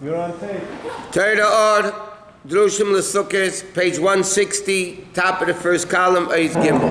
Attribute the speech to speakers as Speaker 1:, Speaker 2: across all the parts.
Speaker 1: You're on tape.
Speaker 2: Torah Drushim L'Sukkos, page 160, top of the first column, Eis Gimel.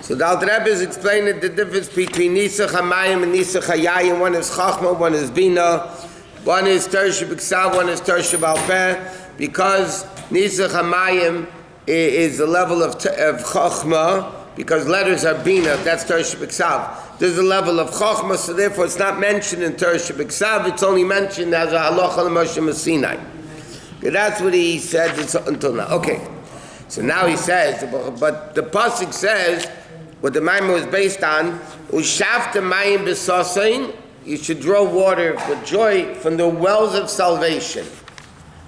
Speaker 2: So the Alter Rebbe is explaining the difference between Nisach HaMayim and Nisach HaYayim. One is Chachma, one is Bina, one is Tersh B'Ksav, one is Tersh B'Al Peh. Because Nisach HaMayim is the level of Chachma, because letters are Bina, that's Tersh B'Ksav. There's a level of Chachma, so therefore it's not mentioned in Tersh B'Ksav, it's only mentioned as a Halacha L'Moshe Sinai. Okay, that's what he said until now. Okay, so now he says, but the pasuk says, what the Maamar was based on, Ushafta Mayim B'Sasain, you should draw water with joy from the wells of salvation.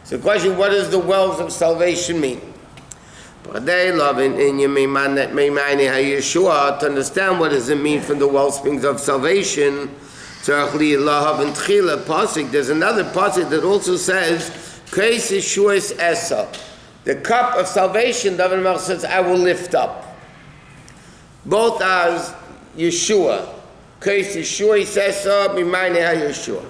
Speaker 2: So the question, what does the wells of salvation mean? To understand what does it mean from the wellsprings of salvation, there's another pasuk that also says, the cup of salvation, David Melech says, I will lift up. Both as Yeshua. Case Yeshua, he says, Mimayne HaYeshua.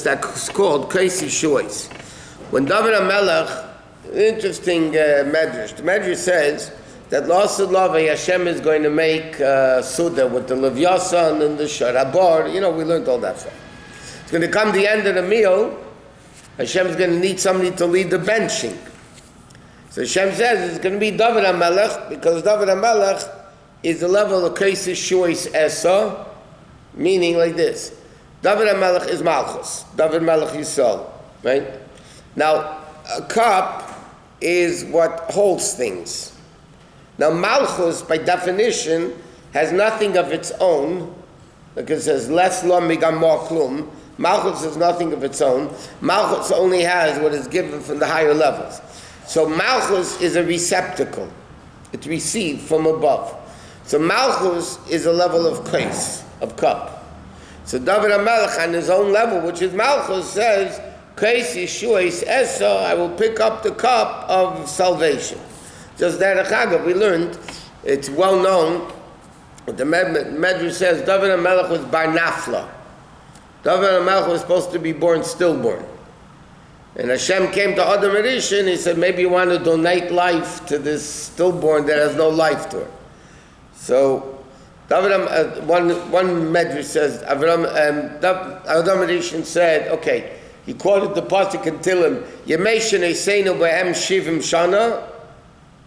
Speaker 2: That's called Case Yeshuas. When David HaMelech, interesting medrash. The medrash says that Lasalava Hashem is going to make Suda with the Levyasan and the Sharabar. You know, we learned all that stuff. It's going to come the end of the meal. Hashem is going to need somebody to lead the benching. So Hashem says it's going to be David HaMelech, because David HaMelech is the level of Kais Shuis Esa, meaning like this. David HaMelech is Malchus. David HaMelech Yisrael, right? Now, a cup is what holds things. Now, Malchus, by definition, has nothing of its own. Like it says, less lo migam more klum. Malchus has nothing of its own. Malchus only has what is given from the higher levels. So Malchus is a receptacle. It's received from above. So Malchus is a level of kais, of cup. So David HaMelech on his own level, which is Malchus, says, Kais Yeshuas Esa, I will pick up the cup of salvation. Just there, we learned, it's well known, the Medrash says, David HaMelech was bar nafla. David HaMelech was supposed to be born stillborn. And Hashem came to Adam Rishon, he said, maybe you want to donate life to this stillborn that has no life to it. So, one Medrash says, Adam Rishon said, okay, he quoted the pasuk in Tehillim, Yemeshin Eseinu Be'em Shivim Shana,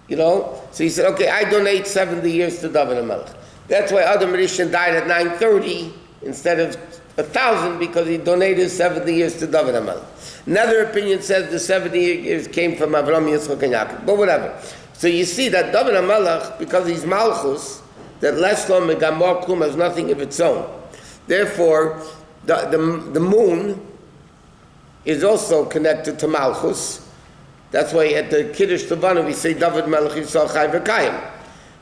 Speaker 2: you know, so he said, okay, I donate 70 years to David HaMelech. That's why Adam Rishon died at 930 instead of 1,000, because he donated 70 years to David HaMelech. Another opinion says the 70 years came from Avram, Yitzchak, and Yaakov, but whatever. So you see that David HaMelech, because he's Malchus, that less lo megamor klum has nothing of its own. Therefore, the moon is also connected to Malchus. That's why at the Kiddush Levana we say David Melech Yisrael Chai V'Kayim.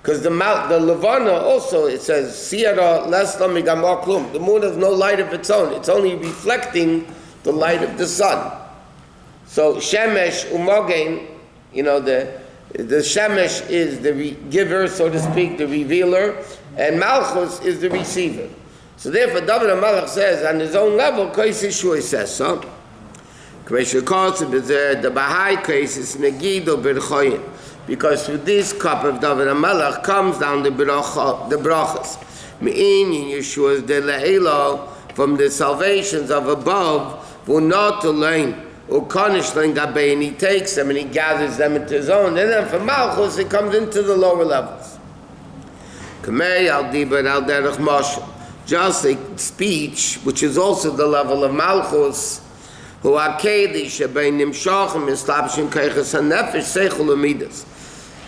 Speaker 2: Because the Levana also, it says, Siyara less lo megamor klum. The moon has no light of its own. It's only reflecting the light of the sun. So Shemesh Umogen, you know, the Shemesh is the giver, so to speak, the revealer, and Malchus is the receiver. So therefore, David HaMelech says, on his own level, Kais Yeshua says so. The Baha'i case is Negido Berchoyin, because through this cup of David HaMelech comes down the brachas. Me'in Yeshua's de le'elo, from the salvations of above, will not alone. And he takes them and he gathers them into his own. And then from Malchus, it comes into the lower levels. Just like speech, which is also the level of Malchus,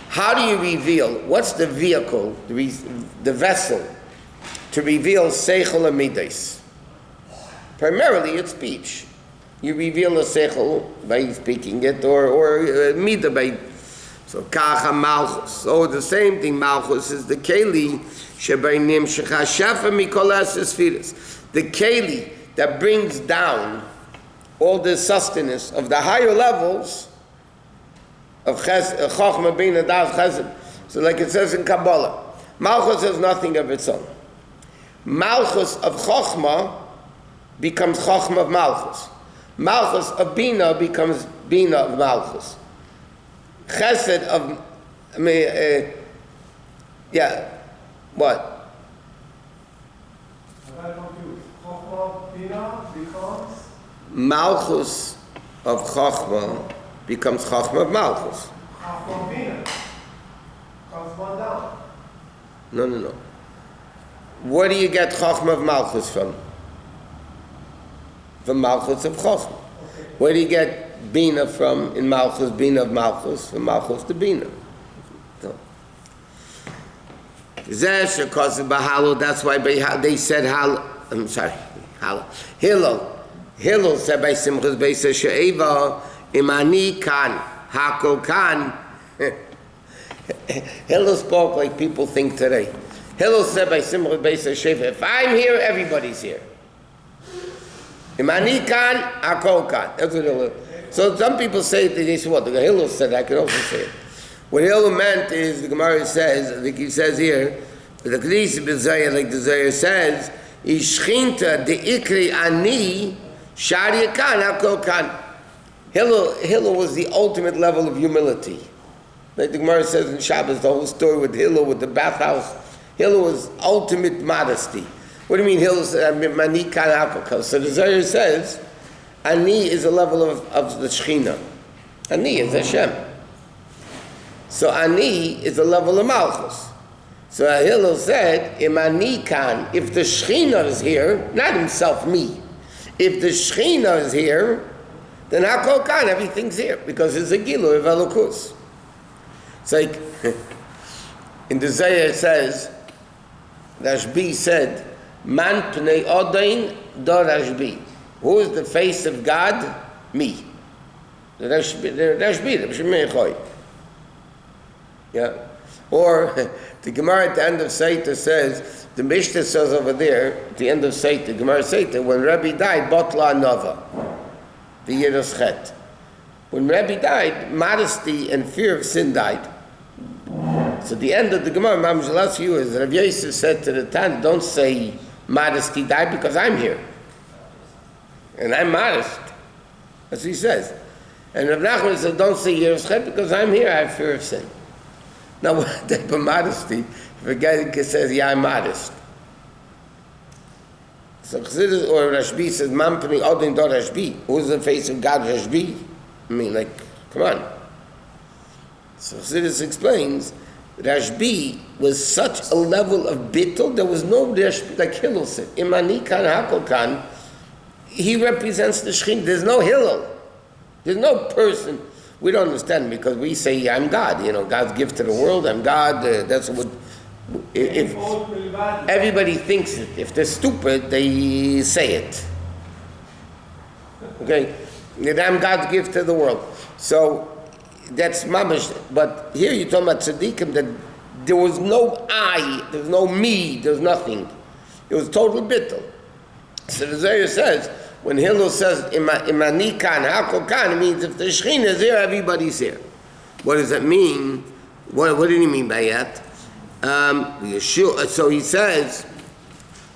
Speaker 2: how do you reveal? What's the vehicle, the vessel, to reveal Seichel Amidas? Primarily, it's speech. You reveal a seichel by speaking it, or midah by. So kacha malchus. So the same thing. Malchus is the keli shebeinim shechashefa mikol esfiras. The keli that brings down all the sustenance of the higher levels of chachma bina das chesed. So like it says in Kabbalah, Malchus has nothing of its own. Malchus of Chochmah becomes Chochmah of Malchus. Malchus of Bina becomes Bina of Malchus. Chesed of, what?
Speaker 1: I'm very confused. Chochmah Bina becomes?
Speaker 2: Malchus of Chochmah becomes Chochmah of Malchus.
Speaker 1: Chochmah Bina comes one down.
Speaker 2: No. Where do you get Chochmah of Malchus from? From Malchus of Chochmah.
Speaker 1: Okay.
Speaker 2: Where do you get Bina from in Malchus, Bina of Malchus? From Malchus to Bina. So. That's why they said Hallel. I'm sorry, Hallel. Hillel said by Simchas Beis She'eva, Imani kan, Hakol kan. Hillel spoke like people think today. Hillel said by Simchas Beis She'eva, if I'm here, everybody's here. Imani kan, Hakol kan. That's what Hillel. So some people say that they say, what? The Hillel said, I can also say it. What Hillel meant is, the Gemara says, I think he says here, the Kedis B'Zayah, like the Zayah says, Ishchinta de Ikri Ani, Shari kan, Hakol kan. Hillel was the ultimate level of humility. Like the Gemara says in Shabbos, the whole story with Hillel, with the bathhouse. Hillel was ultimate modesty. What do you mean Hillel said, Mani kan Hakol kan? So the Zayah says, Ani is a level of the Shechina. Ani is Hashem. So Ani is a level of Malchus. So Hillel said, Imani kan, if the Shechina is here, not himself, me. If the Shechina is here, then Hakol kan, everything's here, because it's a Gilui of Elokus. It's like, in the Zayah it says, Rabbi said, Man pnei odain do Rabbi. Who is the face of God? Me. The Rabbi. Yeah. Or the Gemara at the end of Seita says, the Mishnah says over there, at the end of Seita, Gemara Seita, when Rabbi died, Botla Nova, the Yeros Chet. When Rabbi died, modesty and fear of sin died. So the end of the Gemara, Mama's last view is, Rabbi Yosef said to the Tan, don't say modesty died because I'm here. And I'm modest. That's what he says. And Rav Nachman said, don't say Yeros Chet because I'm here, I have fear of sin. Now, what type of modesty? If a guy says, yeah, I'm modest. So Chassidus or Rashbi says, Man pnei odain do Rashbi. Who's the face of God, Rashbi? I mean, like, come on. So Chassidus explains, Rashbi was such a level of bittul, there was no Rashbi, like Hillel said, Imani kan, Hakol kan. He represents the Shechin. There's no Hillel. There's no person. We don't understand because we say, I'm God. You know, God's gift to the world. I'm God. That's what. If everybody thinks it. If they're stupid, they say it. Okay? I'm God's gift to the world. So, that's mamash. But here you're talking about tzaddikim, that there was no I, there was no me, there was nothing. It was total bittul. So the Zohar says, when Hillel says, Imani kan, Hakol kan, it means if the Shechina is here, everybody's here. What does that mean? What did he mean by that? Yeshua, so he says,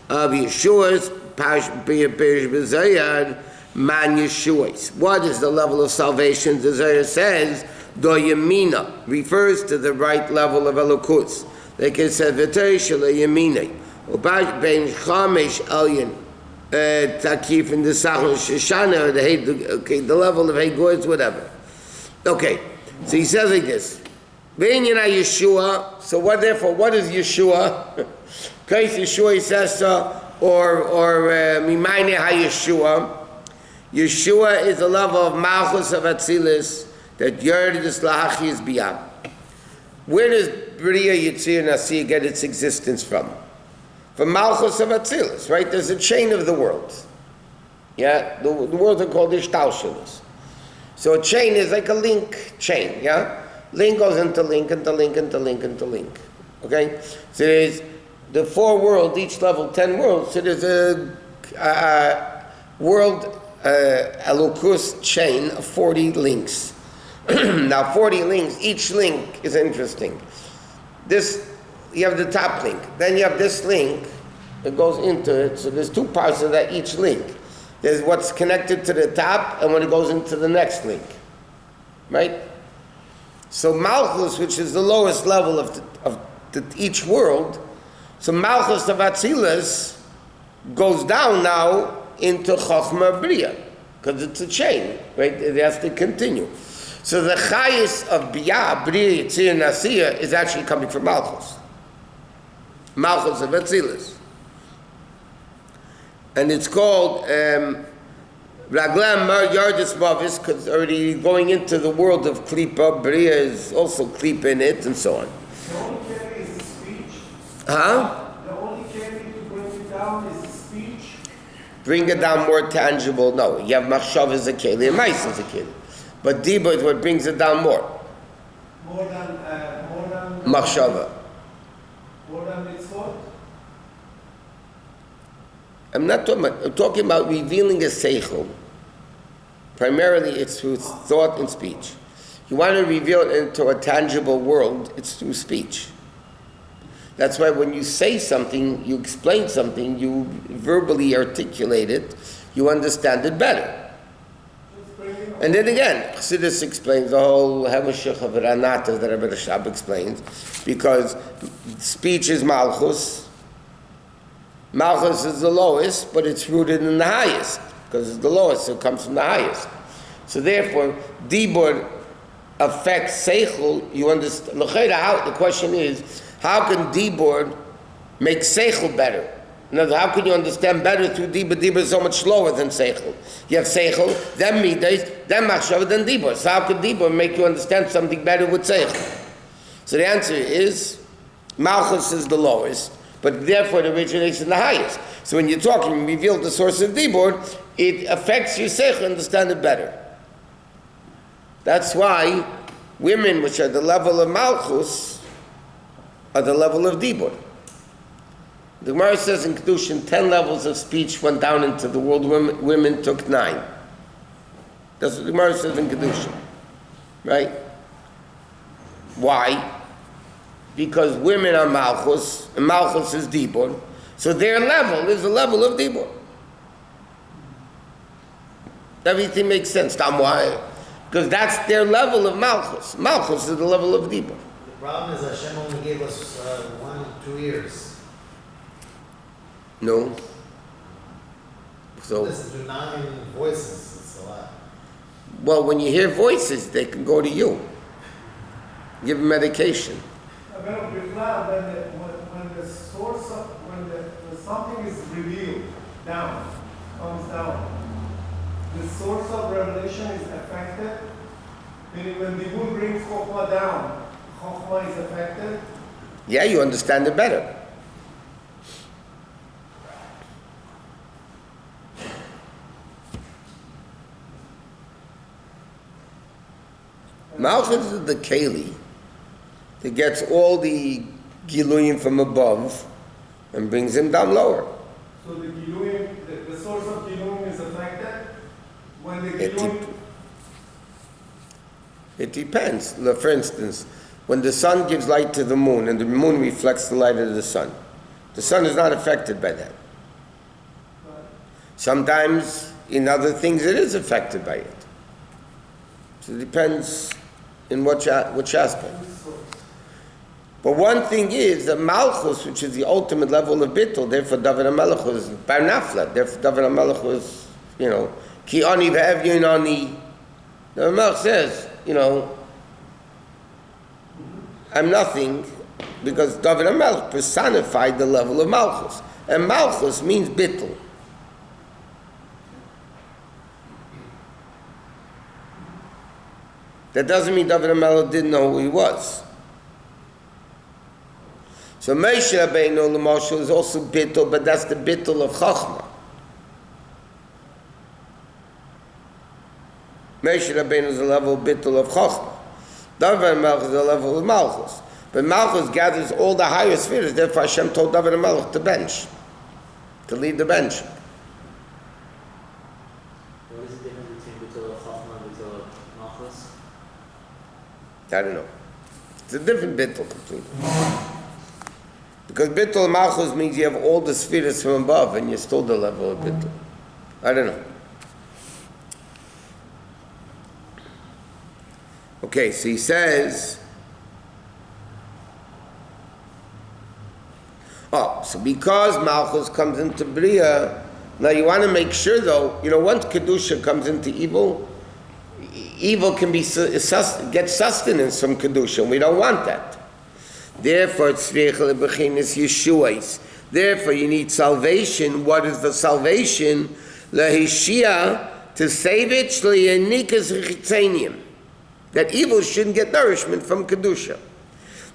Speaker 2: Yeshua's Parish B'Zayar, Man Yeshua's. What is the level of salvation? The Zohar says, Do Yamina, refers to the right level of Elokus. Like it said, V'tei Shalei Yamina, U'bash Ben Chamesh Elyon, Takif in the Sachon Shoshana, the level of Hegorz, whatever. Okay, so he says like this. V'inyan Yeshua. So what? Therefore, what is Yeshua? Case Yeshua, he says, or Mimayne HaYeshua. Yeshua is the level of Malchus of Atzilis that Yerdis Lahachi is beyond. Where does Bria Yitzir Nasi get its existence from? From Malchus of Atzilis, right? There's a chain of the worlds. Yeah, the worlds are called Ishtalshalos. So a chain is like a link chain, yeah? Link goes into link, into link, into link, into link. Okay? So there's the 4 worlds, each level 10 worlds. So there's a world Elokus chain of 40 links. Now 40 links, each link is interesting. This you have the top link. Then you have this link that goes into it. So there's two parts of that each link. There's what's connected to the top and when it goes into the next link. Right? So Malchus, which is the lowest level of each world, so Malchus of Atzilus goes down now into Chochmah Bria, because it's a chain, right? It has to continue. So the Chayis of Bia, Bria, Yitzir, and Asiya is actually coming from Malchus. Malchus of Atzilus. And it's called Raglam Yardis Mavis, because already going into the world of Klipa, Bria is also Klipa in it, and so on.
Speaker 1: The only carry is the speech.
Speaker 2: Huh?
Speaker 1: The only carry to bring it down is the speech.
Speaker 2: Bring it down more tangible. No, you have Machshav as a Keli and Mais as a Keli. But Dibur is what brings it down more.
Speaker 1: More than
Speaker 2: Machshava.
Speaker 1: More than mitzvot.
Speaker 2: I'm talking about revealing a seichel. Primarily it's through thought and speech. You want to reveal it into a tangible world, it's through speech. That's why when you say something, you explain something, you verbally articulate it, you understand it better. And then again, Chassidus explains the whole Hemeshech of Ranata that Rabbi Rashab explains, because speech is Malchus. Malchus is the lowest, but it's rooted in the highest, because it's the lowest, so it comes from the highest. So therefore, Dibur affects Seichel, you understand. The question is, how can Dibur make Seichel better? In other words, how can you understand better through Dibur? Dibur is so much slower than Seichel. You have Seichel, then Midas, then Machshava, then Dibur. So how can Dibur make you understand something better with Seichel? So the answer is, Malchus is the lowest, but therefore it originates in the highest. So when you're talking, you reveal the source of Dibur, it affects your Seichel, understand it better. That's why women which are the level of Malchus are the level of Dibur. The Gemara says in Kedushin, 10 levels of speech went down into the world, women took 9. That's what the Gemara says in Kedushin. Right? Why? Because women are Malchus, and Malchus is Dibur, so their level is the level of Dibur. Everything makes sense. Why? Because that's their level of Malchus. Malchus is the level of Dibur.
Speaker 3: The problem is Hashem only gave us 1 2 years.
Speaker 2: No. So,
Speaker 3: Listen to 9 voices, it's a lot.
Speaker 2: well, when you hear voices, they can go to you. Give them medication.
Speaker 1: When the source of, when something is revealed comes down, the source of revelation is affected. Meaning when the Dibur brings Chokhmah down, Chokhmah is affected.
Speaker 2: Yeah, you understand it better. Malchus is the Keli that gets all the Giluyim from above and brings him down lower.
Speaker 1: So the Giluyim, the source of Giluyim is affected when the Giluyim...
Speaker 2: It depends. For instance, when the sun gives light to the moon and the moon reflects the light of the sun is not affected by that. Sometimes in other things it is affected by it. So it depends in which aspect. But one thing is that Malchus, which is the ultimate level of Bittul, therefore David HaMelech was Bar Nafla, therefore David HaMelech was, Ki ani ve'evyin ani. The Melech says, I'm nothing, because David HaMelech personified the level of Malchus. And Malchus means Bittul. That doesn't mean David HaMelech didn't know who he was. So Moshe Rabbeinu l'mashal is also Bittul, but that's the Bittul of Chachma. Moshe Rabbeinu is the level of Bittul of Chachma. David HaMelech is the level of Malchus. But Malchus gathers all the higher spheres, therefore Hashem told David HaMelech to bench, to lead the bench.
Speaker 4: What is the difference between Bittul of Chachma and Bittul of Malchus?
Speaker 2: I don't know. It's a different Bittul completely. Because Bittul Malchus means you have all the spheres from above and you're still the level of Bittul. I don't know. Okay, so he says, so because Malchus comes into Bria, now you want to make sure though, once Kedusha comes into evil, evil can get sustenance from Kedusha, and we don't want that. Therefore, therefore you need salvation. What is the salvation? Lahishia, to save it, that evil shouldn't get nourishment from Kedusha.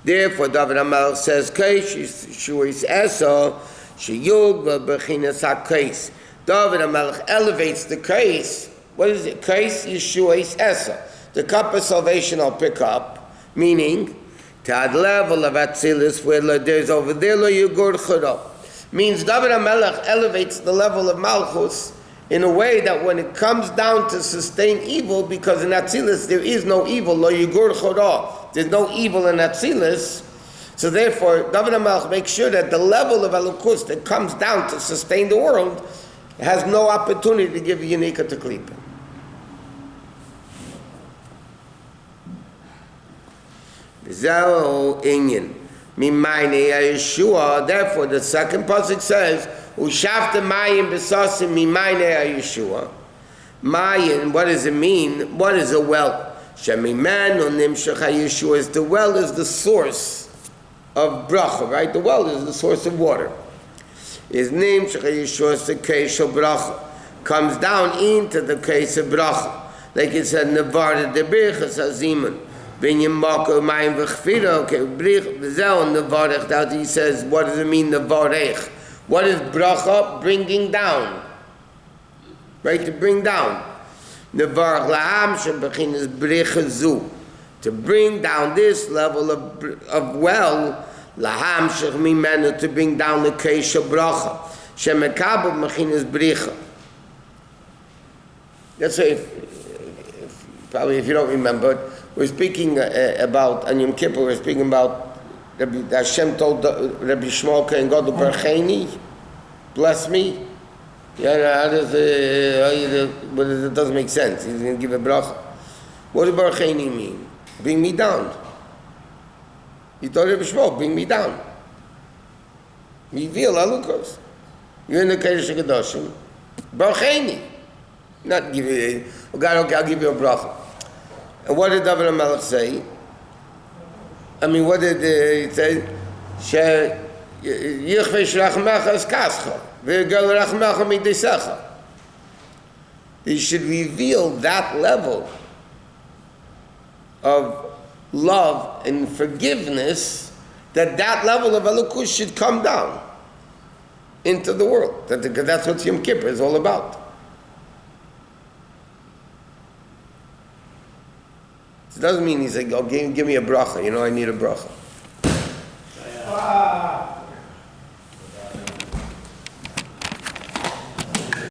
Speaker 2: Therefore, David HaMelech says, David HaMelech elevates the case. What is it? Case Yeshua's Esa. The cup of salvation I'll pick up, meaning, to that level of Atzilis where there's over there lo yugur chura. Means David HaMelech elevates the level of Malchus in a way that when it comes down to sustain evil, because in Atzilis there is no evil, lo yugur chura. There's no evil in Atzilis. So therefore, David HaMelech makes sure that the level of Elokus that comes down to sustain the world has no opportunity to give Yenika to Klippa. Therefore, the second pasuk says, "Ushafta mayim besasim mimayne Yeshua." Mayin, what does it mean? What is a well? Shemimanu nimshach Yeshua is the well is the source of bracha, right? The well is the source of water. Is nimshach Yeshua is the case of bracha, comes down into the case of bracha, like it said, "Nevarda de birchas azimun." Okay, that he says, what does it mean, Nevarech? What is bracha? Bringing down. Right, to bring down. Nevarech laham shebechinas brecha zu. To bring down this level of well, laham shechmimenu, to bring down the case of bracha. Shemekabel mechinas brecha. That's why, probably if you don't remember, we're speaking about, on Yom Kippur, we're speaking about Hashem told Rabbi Shmolka and God Barcheni, bless me. Yeah, but it doesn't make sense. He's going to give a bracha. What does Barcheni mean? Bring me down. He told Rabbi Shmolka, bring me down. Reveal Alukos. You're in the Kedesh HaKadoshim. Barcheni. Not give you, God, okay, I'll give you a bracha. And what did David HaMelech say? I mean, what did he say? He should reveal that level of love and forgiveness, that level of Elokus should come down into the world. Because that's what Yom Kippur is all about. It doesn't mean he's like, oh, give me a bracha, I need a bracha.